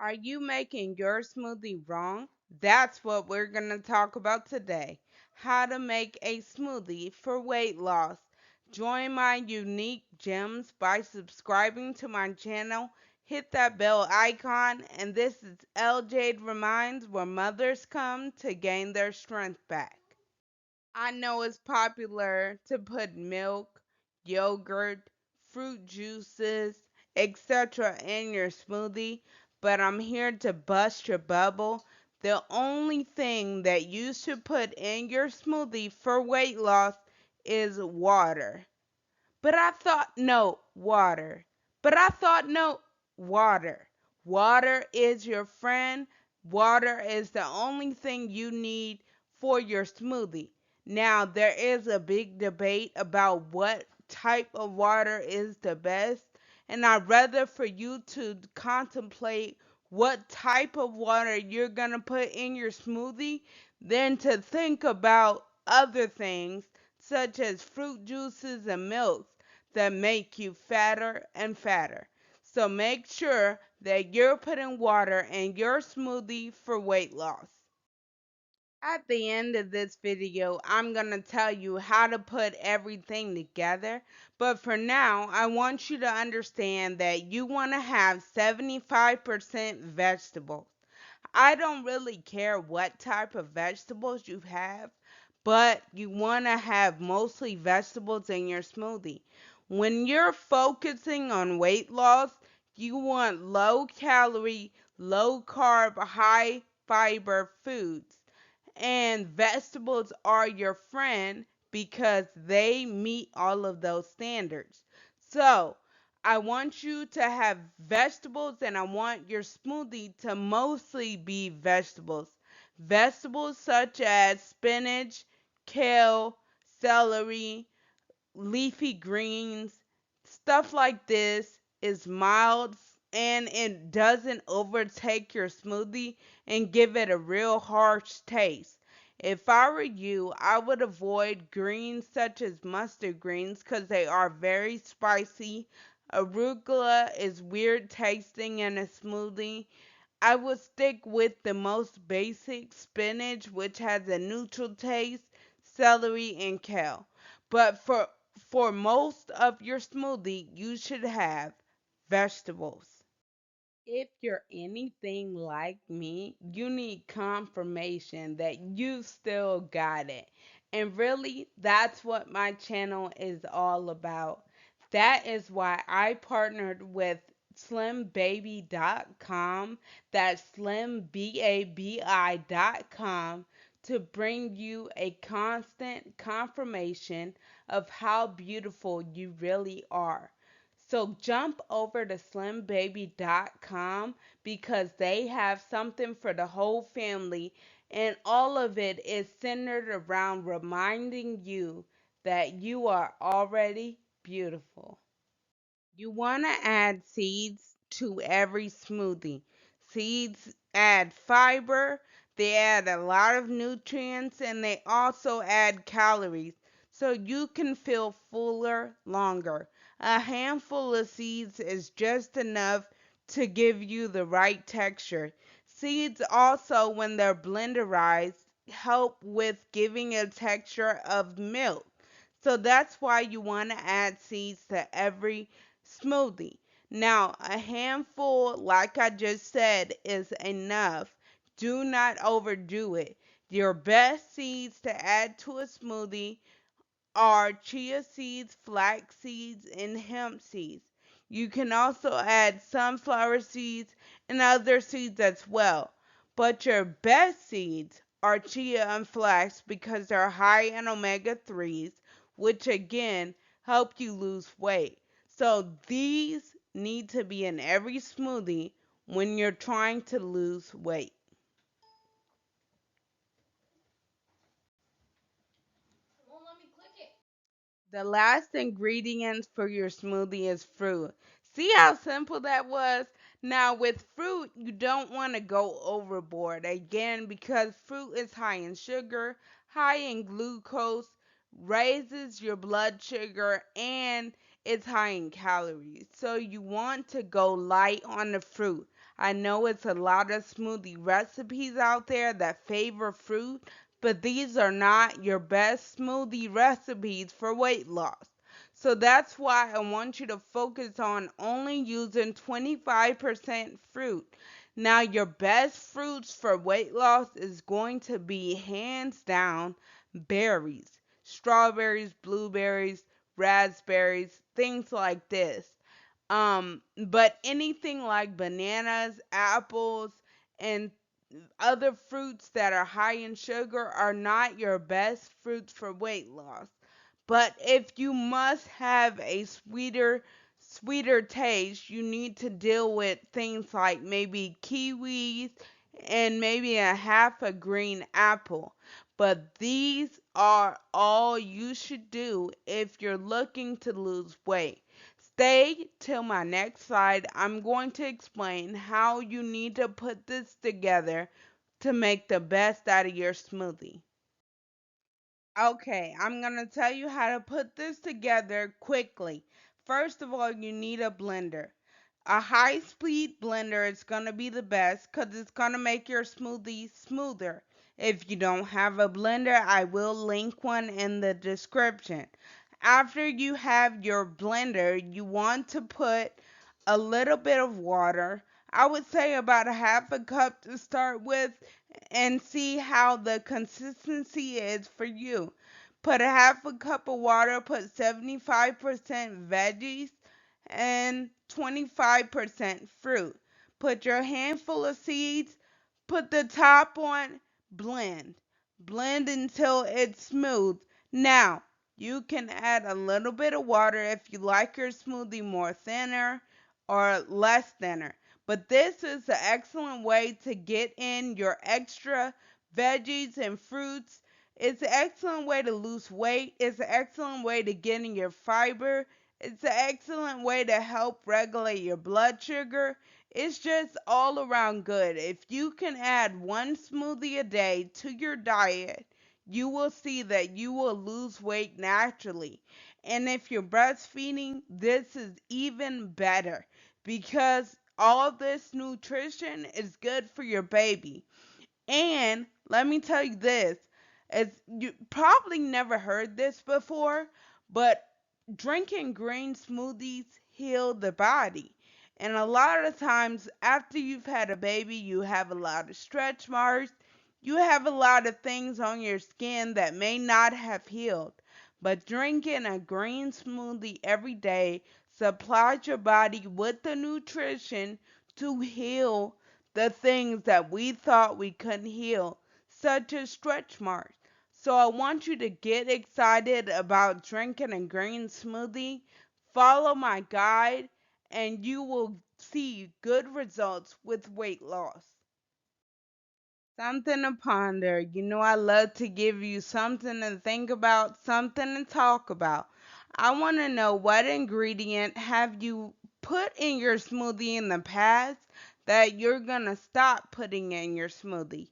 Are you making your smoothie wrong? That's what we're going to talk about today. How to make a smoothie for weight loss. Join my unique gems by subscribing to my channel. Hit that bell icon, and this is Jade Reminds, where mothers come to gain their strength back. I know it's popular to put milk, yogurt, fruit juices, etc. in your smoothie, but I'm here to bust your bubble. The only thing that you should put in your smoothie for weight loss is water. But I thought, no, water. But I thought, no, water. Water is your friend. Water is the only thing you need for your smoothie. Now, there is a big debate about what type of water is the best, and I'd rather for you to contemplate what type of water you're going to put in your smoothie than to think about other things such as fruit juices and milks that make you fatter and fatter. So make sure that you're putting water in your smoothie for weight loss. At the end of this video, I'm going to tell you how to put everything together. But for now, I want you to understand that you want to have 75% vegetables. I don't really care what type of vegetables you have, but you want to have mostly vegetables in your smoothie. When you're focusing on weight loss, you want low calorie, low carb, high fiber foods. And vegetables are your friend because they meet all of those standards. So, I want you to have vegetables and I want your smoothie to mostly be vegetables. Vegetables such as spinach, kale, celery, leafy greens, stuff like this is mild and it doesn't overtake your smoothie and give it a real harsh taste. If I were you, I would avoid greens such as mustard greens because they are very spicy. Arugula is weird tasting in a smoothie. I would stick with the most basic spinach, which has a neutral taste, celery, and kale. But for most of your smoothie, you should have vegetables. If you're anything like me, you need confirmation that you still got it. And really, that's what my channel is all about. That is why I partnered with slimbaby.com, that's slimbabi.com, to bring you a constant confirmation of how beautiful you really are. So jump over to slimbaby.com because they have something for the whole family, and all of it is centered around reminding you that you are already beautiful. You want to add seeds to every smoothie. Seeds add fiber, they add a lot of nutrients, and they also add calories so you can feel fuller longer. A handful of seeds is just enough to give you the right texture. Seeds also, when they're blenderized, help with giving a texture of milk. So that's why you want to add seeds to every smoothie. Now, a handful, like I just said, is enough. Do not overdo it. Your best seeds to add to a smoothie are chia seeds, flax seeds, and hemp seeds. You can also add sunflower seeds and other seeds as well. But your best seeds are chia and flax because they're high in omega 3s, which again help you lose weight. So these need to be in every smoothie when you're trying to lose weight. The last ingredient for your smoothie is fruit. See how simple that was? Now, with fruit, you don't want to go overboard again because fruit is high in sugar, high in glucose, raises your blood sugar, and it's high in calories. So, you want to go light on the fruit. I know it's a lot of smoothie recipes out there that favor fruit, but these are not your best smoothie recipes for weight loss. So that's why I want you to focus on only using 25% fruit. Now, your best fruits for weight loss is going to be hands down berries, strawberries, blueberries, raspberries, things like this. But anything like bananas, apples, and other fruits that are high in sugar are not your best fruits for weight loss. But if you must have a sweeter taste, you need to deal with things like maybe kiwis and maybe a half a green apple. But these are all you should do if you're looking to lose weight. Stay till my next slide. I'm going to explain how you need to put this together to make the best out of your smoothie. Okay, I'm going to tell you how to put this together quickly. First of all, you need a blender. A high speed blender is going to be the best because it's going to make your smoothie smoother. If you don't have a blender, I will link one in the description. After you have your blender, you want to put a little bit of water. I would say about a half a cup to start with and see how the consistency is for you. Put a half a cup of water, put 75% veggies and 25% fruit. Put your handful of seeds, put the top on, blend. Blend until it's smooth. Now, you can add a little bit of water if you like your smoothie more thinner or less thinner. But this is an excellent way to get in your extra veggies and fruits. It's an excellent way to lose weight. It's an excellent way to get in your fiber. It's an excellent way to help regulate your blood sugar. It's just all around good. If you can add one smoothie a day to your diet, you will see that you will lose weight naturally. And if you're breastfeeding, this is even better because all this nutrition is good for your baby. And let me tell you this, as you probably never heard this before, but drinking green smoothies heal the body. And a lot of times after you've had a baby, you have a lot of stretch marks. You have a lot of things on your skin that may not have healed. But drinking a green smoothie every day supplies your body with the nutrition to heal the things that we thought we couldn't heal, such as stretch marks. So I want you to get excited about drinking a green smoothie. Follow my guide, and you will see good results with weight loss. Something to ponder. You know, I love to give you something to think about, something to talk about. I want to know what ingredient have you put in your smoothie in the past that you're going to stop putting in your smoothie.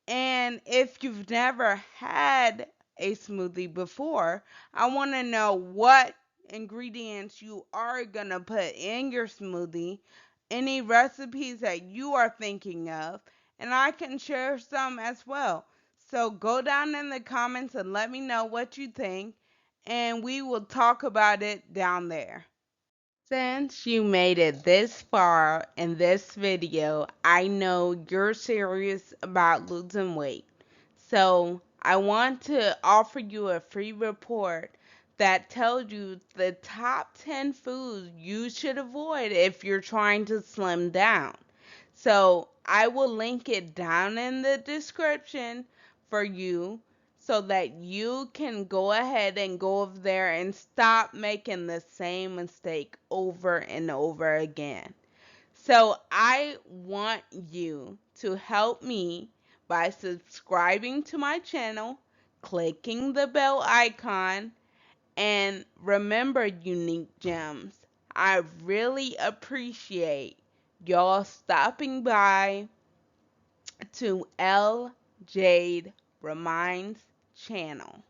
And if you've never had a smoothie before, I want to know what ingredients you are going to put in your smoothie, any recipes that you are thinking of, and I can share some as well. So go down in the comments and let me know what you think, and we will talk about it down there. Since you made it this far in this video, I know you're serious about losing weight. So I want to offer you a free report that tells you the top 10 foods you should avoid if you're trying to slim down. So I will link it down in the description for you so that you can go ahead and go over there and stop making the same mistake over and over again. So I want you to help me by subscribing to my channel, clicking the bell icon, and remember, unique gems, I really appreciate y'all stopping by to Jade Reminds channel.